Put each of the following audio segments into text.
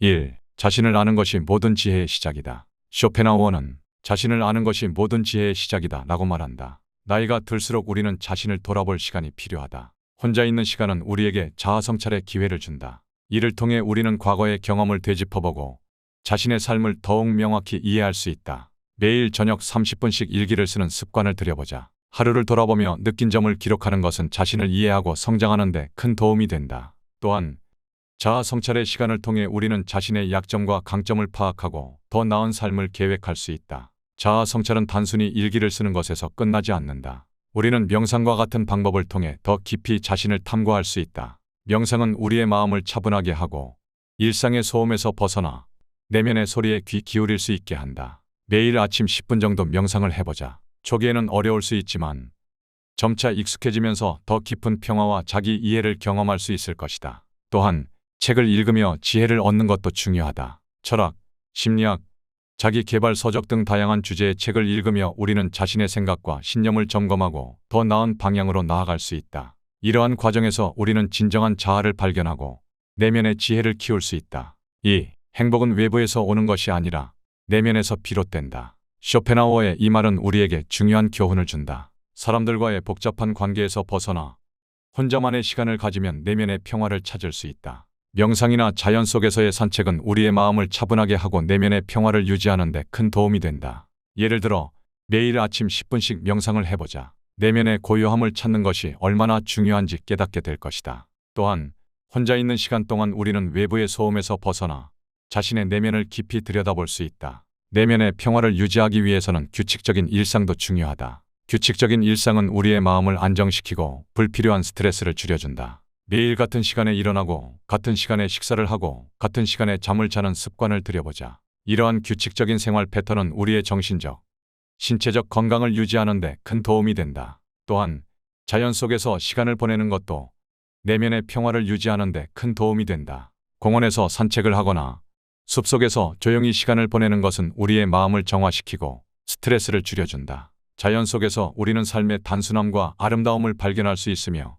1. 자신을 아는 것이 모든 지혜의 시작이다. 쇼펜하우어는 자신을 아는 것이 모든 지혜의 시작이다 라고 말한다. 나이가 들수록 우리는 자신을 돌아볼 시간이 필요하다. 혼자 있는 시간은 우리에게 자아 성찰의 기회를 준다. 이를 통해 우리는 과거의 경험을 되짚어보고 자신의 삶을 더욱 명확히 이해할 수 있다. 매일 저녁 30분씩 일기를 쓰는 습관을 들여보자. 하루를 돌아보며 느낀 점을 기록하는 것은 자신을 이해하고 성장하는 데 큰 도움이 된다. 또한 자아 성찰의 시간을 통해 우리는 자신의 약점과 강점을 파악하고 더 나은 삶을 계획할 수 있다. 자아 성찰은 단순히 일기를 쓰는 것에서 끝나지 않는다. 우리는 명상과 같은 방법을 통해 더 깊이 자신을 탐구할 수 있다. 명상은 우리의 마음을 차분하게 하고 일상의 소음에서 벗어나 내면의 소리에 귀 기울일 수 있게 한다. 매일 아침 10분 정도 명상을 해보자. 초기에는 어려울 수 있지만 점차 익숙해지면서 더 깊은 평화와 자기 이해를 경험할 수 있을 것이다. 또한 책을 읽으며 지혜를 얻는 것도 중요하다. 철학, 심리학, 자기 개발 서적 등 다양한 주제의 책을 읽으며 우리는 자신의 생각과 신념을 점검하고 더 나은 방향으로 나아갈 수 있다. 이러한 과정에서 우리는 진정한 자아를 발견하고 내면의 지혜를 키울 수 있다. 2. 행복은 외부에서 오는 것이 아니라 내면에서 비롯된다. 쇼펜하우어의 이 말은 우리에게 중요한 교훈을 준다. 사람들과의 복잡한 관계에서 벗어나 혼자만의 시간을 가지면 내면의 평화를 찾을 수 있다. 명상이나 자연 속에서의 산책은 우리의 마음을 차분하게 하고 내면의 평화를 유지하는 데 큰 도움이 된다. 예를 들어 매일 아침 10분씩 명상을 해보자. 내면의 고요함을 찾는 것이 얼마나 중요한지 깨닫게 될 것이다. 또한 혼자 있는 시간 동안 우리는 외부의 소음에서 벗어나 자신의 내면을 깊이 들여다볼 수 있다. 내면의 평화를 유지하기 위해서는 규칙적인 일상도 중요하다. 규칙적인 일상은 우리의 마음을 안정시키고 불필요한 스트레스를 줄여준다. 매일 같은 시간에 일어나고 같은 시간에 식사를 하고 같은 시간에 잠을 자는 습관을 들여보자. 이러한 규칙적인 생활 패턴은 우리의 정신적, 신체적 건강을 유지하는 데 큰 도움이 된다. 또한 자연 속에서 시간을 보내는 것도 내면의 평화를 유지하는 데 큰 도움이 된다. 공원에서 산책을 하거나 숲속에서 조용히 시간을 보내는 것은 우리의 마음을 정화시키고 스트레스를 줄여준다. 자연 속에서 우리는 삶의 단순함과 아름다움을 발견할 수 있으며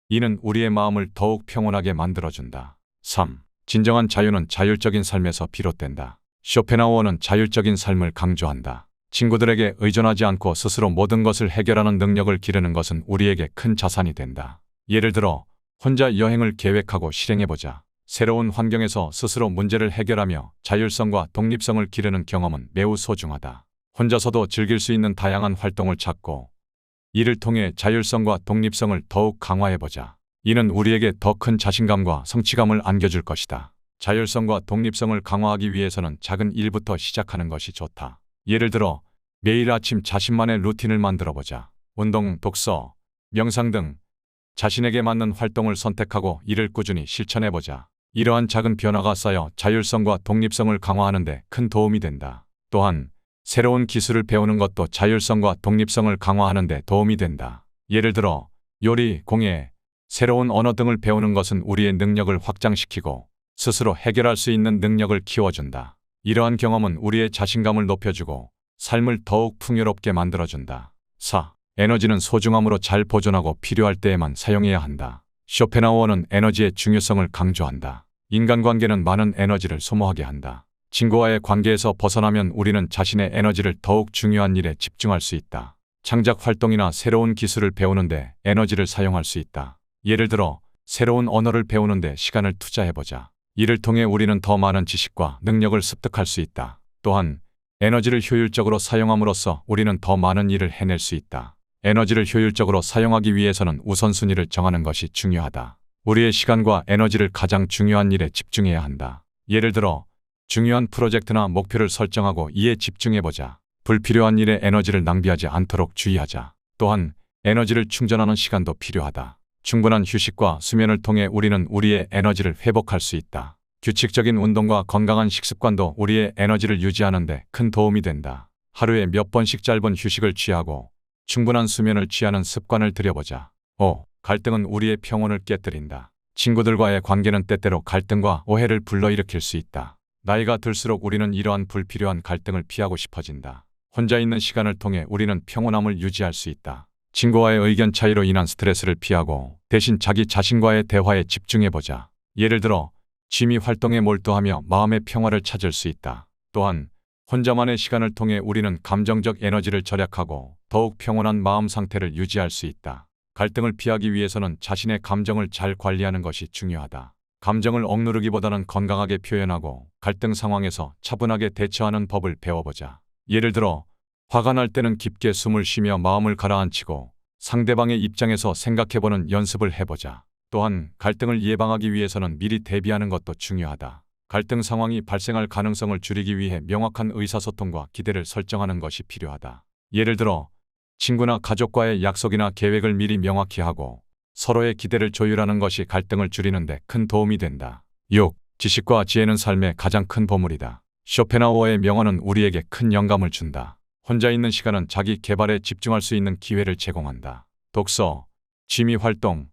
이는 우리의 마음을 더욱 평온하게 만들어준다. 3. 진정한 자유는 자율적인 삶에서 비롯된다. 쇼펜하우어는 자율적인 삶을 강조한다. 친구들에게 의존하지 않고 스스로 모든 것을 해결하는 능력을 기르는 것은 우리에게 큰 자산이 된다. 예를 들어 혼자 여행을 계획하고 실행해보자. 새로운 환경에서 스스로 문제를 해결하며 자율성과 독립성을 기르는 경험은 매우 소중하다. 혼자서도 즐길 수 있는 다양한 활동을 찾고 이를 통해 자율성과 독립성을 더욱 강화해보자. 이는 우리에게 더 큰 자신감과 성취감을 안겨줄 것이다. 자율성과 독립성을 강화하기 위해서는 작은 일부터 시작하는 것이 좋다. 예를 들어 매일 아침 자신만의 루틴을 만들어보자. 운동, 독서, 명상 등 자신에게 맞는 활동을 선택하고 이를 꾸준히 실천해보자. 이러한 작은 변화가 쌓여 자율성과 독립성을 강화하는 데 큰 도움이 된다. 또한 새로운 기술을 배우는 것도 자율성과 독립성을 강화하는 데 도움이 된다. 예를 들어 요리, 공예, 새로운 언어 등을 배우는 것은 우리의 능력을 확장시키고 스스로 해결할 수 있는 능력을 키워준다. 이러한 경험은 우리의 자신감을 높여주고 삶을 더욱 풍요롭게 만들어준다. 4. 에너지는 소중함으로 잘 보존하고 필요할 때에만 사용해야 한다. 쇼펜하우어는 에너지의 중요성을 강조한다. 인간관계는 많은 에너지를 소모하게 한다. 친구와의 관계에서 벗어나면 우리는 자신의 에너지를 더욱 중요한 일에 집중할 수 있다. 창작 활동이나 새로운 기술을 배우는데 에너지를 사용할 수 있다. 예를 들어 새로운 언어를 배우는데 시간을 투자해보자. 이를 통해 우리는 더 많은 지식과 능력을 습득할 수 있다. 또한 에너지를 효율적으로 사용함으로써 우리는 더 많은 일을 해낼 수 있다. 에너지를 효율적으로 사용하기 위해서는 우선순위를 정하는 것이 중요하다. 우리의 시간과 에너지를 가장 중요한 일에 집중해야 한다. 예를 들어 중요한 프로젝트나 목표를 설정하고 이에 집중해보자. 불필요한 일에 에너지를 낭비하지 않도록 주의하자. 또한 에너지를 충전하는 시간도 필요하다. 충분한 휴식과 수면을 통해 우리는 우리의 에너지를 회복할 수 있다. 규칙적인 운동과 건강한 식습관도 우리의 에너지를 유지하는 데 큰 도움이 된다. 하루에 몇 번씩 짧은 휴식을 취하고 충분한 수면을 취하는 습관을 들여보자. 5. 갈등은 우리의 평온을 깨뜨린다. 친구들과의 관계는 때때로 갈등과 오해를 불러일으킬 수 있다. 나이가 들수록 우리는 이러한 불필요한 갈등을 피하고 싶어진다. 혼자 있는 시간을 통해 우리는 평온함을 유지할 수 있다. 친구와의 의견 차이로 인한 스트레스를 피하고 대신 자기 자신과의 대화에 집중해보자. 예를 들어 취미 활동에 몰두하며 마음의 평화를 찾을 수 있다. 또한 혼자만의 시간을 통해 우리는 감정적 에너지를 절약하고 더욱 평온한 마음 상태를 유지할 수 있다. 갈등을 피하기 위해서는 자신의 감정을 잘 관리하는 것이 중요하다. 감정을 억누르기보다는 건강하게 표현하고 갈등 상황에서 차분하게 대처하는 법을 배워보자. 예를 들어 화가 날 때는 깊게 숨을 쉬며 마음을 가라앉히고 상대방의 입장에서 생각해보는 연습을 해보자. 또한 갈등을 예방하기 위해서는 미리 대비하는 것도 중요하다. 갈등 상황이 발생할 가능성을 줄이기 위해 명확한 의사소통과 기대를 설정하는 것이 필요하다. 예를 들어 친구나 가족과의 약속이나 계획을 미리 명확히 하고 서로의 기대를 조율하는 것이 갈등을 줄이는 데 큰 도움이 된다. 6. 지식과 지혜는 삶의 가장 큰 보물이다. 쇼펜하우어의 명언은 우리에게 큰 영감을 준다. 혼자 있는 시간은 자기 개발에 집중할 수 있는 기회를 제공한다. 독서, 취미 활동,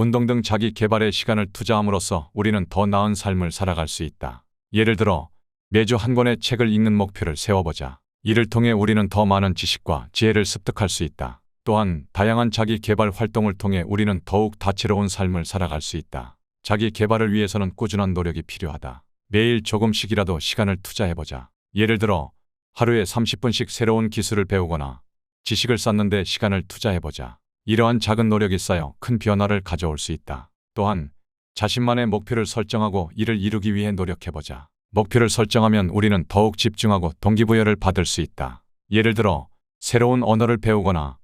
운동 등 자기 개발에 시간을 투자함으로써 우리는 더 나은 삶을 살아갈 수 있다. 예를 들어 매주 한 권의 책을 읽는 목표를 세워보자. 이를 통해 우리는 더 많은 지식과 지혜를 습득할 수 있다. 또한 다양한 자기 개발 활동을 통해 우리는 더욱 다채로운 삶을 살아갈 수 있다. 자기 개발을 위해서는 꾸준한 노력이 필요하다. 매일 조금씩이라도 시간을 투자해보자. 예를 들어 하루에 30분씩 새로운 기술을 배우거나 지식을 쌓는 데 시간을 투자해보자. 이러한 작은 노력이 쌓여 큰 변화를 가져올 수 있다. 또한 자신만의 목표를 설정하고 이를 이루기 위해 노력해보자. 목표를 설정하면 우리는 더욱 집중하고 동기부여를 받을 수 있다. 예를 들어 새로운 언어를 배우거나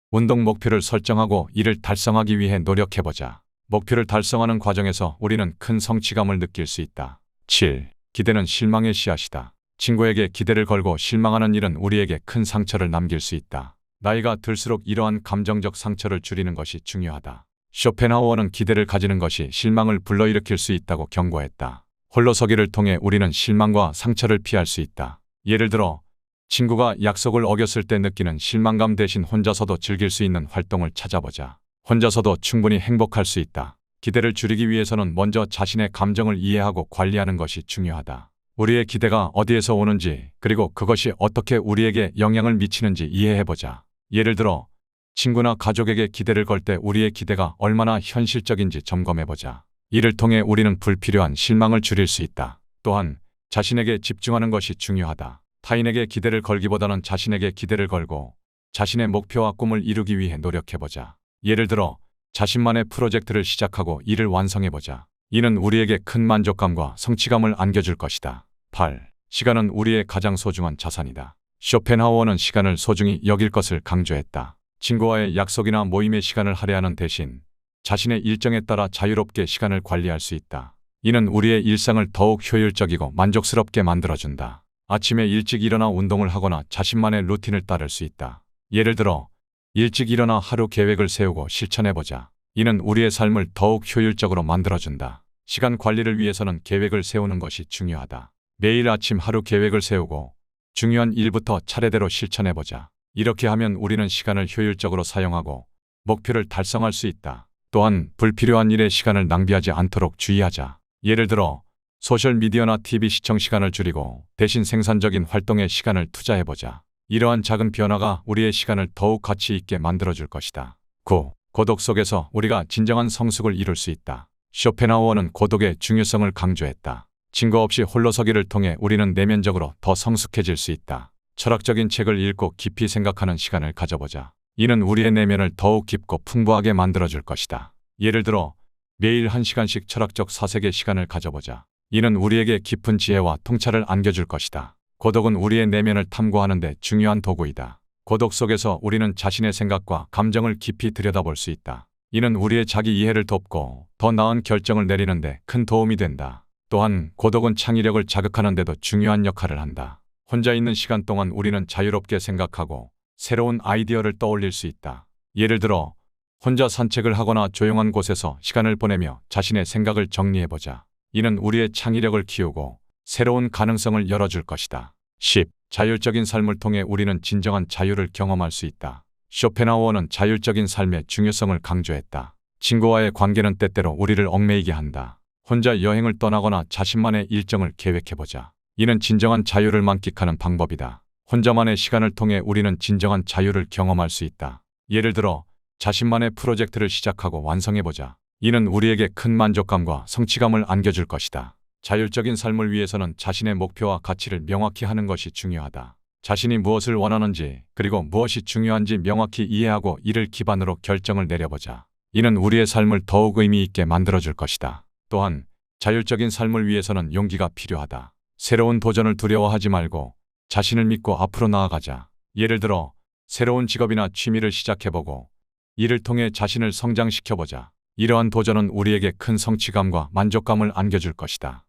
운동 목표를 설정하고 이를 달성하기 위해 노력해보자. 목표를 달성하는 과정에서 우리는 큰 성취감을 느낄 수 있다. 7. 기대는 실망의 씨앗이다. 친구에게 기대를 걸고 실망하는 일은 우리에게 큰 상처를 남길 수 있다. 나이가 들수록 이러한 감정적 상처를 줄이는 것이 중요하다. 쇼펜하우어는 기대를 가지는 것이 실망을 불러일으킬 수 있다고 경고했다. 홀로서기를 통해 우리는 실망과 상처를 피할 수 있다. 예를 들어 친구가 약속을 어겼을 때 느끼는 실망감 대신 혼자서도 즐길 수 있는 활동을 찾아보자. 혼자서도 충분히 행복할 수 있다. 기대를 줄이기 위해서는 먼저 자신의 감정을 이해하고 관리하는 것이 중요하다. 우리의 기대가 어디에서 오는지 그리고 그것이 어떻게 우리에게 영향을 미치는지 이해해보자. 예를 들어 친구나 가족에게 기대를 걸 때 우리의 기대가 얼마나 현실적인지 점검해보자. 이를 통해 우리는 불필요한 실망을 줄일 수 있다. 또한 자신에게 집중하는 것이 중요하다. 타인에게 기대를 걸기보다는 자신에게 기대를 걸고 자신의 목표와 꿈을 이루기 위해 노력해보자. 예를 들어 자신만의 프로젝트를 시작하고 이를 완성해보자. 이는 우리에게 큰 만족감과 성취감을 안겨줄 것이다. 8. 시간은 우리의 가장 소중한 자산이다. 쇼펜하우어는 시간을 소중히 여길 것을 강조했다. 친구와의 약속이나 모임의 시간을 할애하는 대신 자신의 일정에 따라 자유롭게 시간을 관리할 수 있다. 이는 우리의 일상을 더욱 효율적이고 만족스럽게 만들어준다. 아침에 일찍 일어나 운동을 하거나 자신만의 루틴을 따를 수 있다. 예를 들어 일찍 일어나 하루 계획을 세우고 실천해보자. 이는 우리의 삶을 더욱 효율적으로 만들어준다. 시간 관리를 위해서는 계획을 세우는 것이 중요하다. 매일 아침 하루 계획을 세우고 중요한 일부터 차례대로 실천해보자. 이렇게 하면 우리는 시간을 효율적으로 사용하고 목표를 달성할 수 있다. 또한 불필요한 일에 시간을 낭비하지 않도록 주의하자. 예를 들어 소셜미디어나 TV 시청 시간을 줄이고 대신 생산적인 활동에 시간을 투자해보자. 이러한 작은 변화가 우리의 시간을 더욱 가치 있게 만들어줄 것이다. 9. 고독 속에서 우리가 진정한 성숙을 이룰 수 있다. 쇼펜하우어는 고독의 중요성을 강조했다. 친구 없이 홀로서기를 통해 우리는 내면적으로 더 성숙해질 수 있다. 철학적인 책을 읽고 깊이 생각하는 시간을 가져보자. 이는 우리의 내면을 더욱 깊고 풍부하게 만들어줄 것이다. 예를 들어 매일 1시간씩 철학적 사색의 시간을 가져보자. 이는 우리에게 깊은 지혜와 통찰을 안겨줄 것이다. 고독은 우리의 내면을 탐구하는 데 중요한 도구이다. 고독 속에서 우리는 자신의 생각과 감정을 깊이 들여다볼 수 있다. 이는 우리의 자기 이해를 돕고 더 나은 결정을 내리는 데 큰 도움이 된다. 또한 고독은 창의력을 자극하는 데도 중요한 역할을 한다. 혼자 있는 시간 동안 우리는 자유롭게 생각하고 새로운 아이디어를 떠올릴 수 있다. 예를 들어 혼자 산책을 하거나 조용한 곳에서 시간을 보내며 자신의 생각을 정리해보자. 이는 우리의 창의력을 키우고 새로운 가능성을 열어줄 것이다. 10. 자율적인 삶을 통해 우리는 진정한 자유를 경험할 수 있다. 쇼펜하우어는 자율적인 삶의 중요성을 강조했다. 친구와의 관계는 때때로 우리를 얽매이게 한다. 혼자 여행을 떠나거나 자신만의 일정을 계획해보자. 이는 진정한 자유를 만끽하는 방법이다. 혼자만의 시간을 통해 우리는 진정한 자유를 경험할 수 있다. 예를 들어 자신만의 프로젝트를 시작하고 완성해보자. 이는 우리에게 큰 만족감과 성취감을 안겨줄 것이다. 자율적인 삶을 위해서는 자신의 목표와 가치를 명확히 하는 것이 중요하다. 자신이 무엇을 원하는지 그리고 무엇이 중요한지 명확히 이해하고 이를 기반으로 결정을 내려보자. 이는 우리의 삶을 더욱 의미 있게 만들어줄 것이다. 또한 자율적인 삶을 위해서는 용기가 필요하다. 새로운 도전을 두려워하지 말고 자신을 믿고 앞으로 나아가자. 예를 들어 새로운 직업이나 취미를 시작해보고 이를 통해 자신을 성장시켜보자. 이러한 도전은 우리에게 큰 성취감과 만족감을 안겨줄 것이다.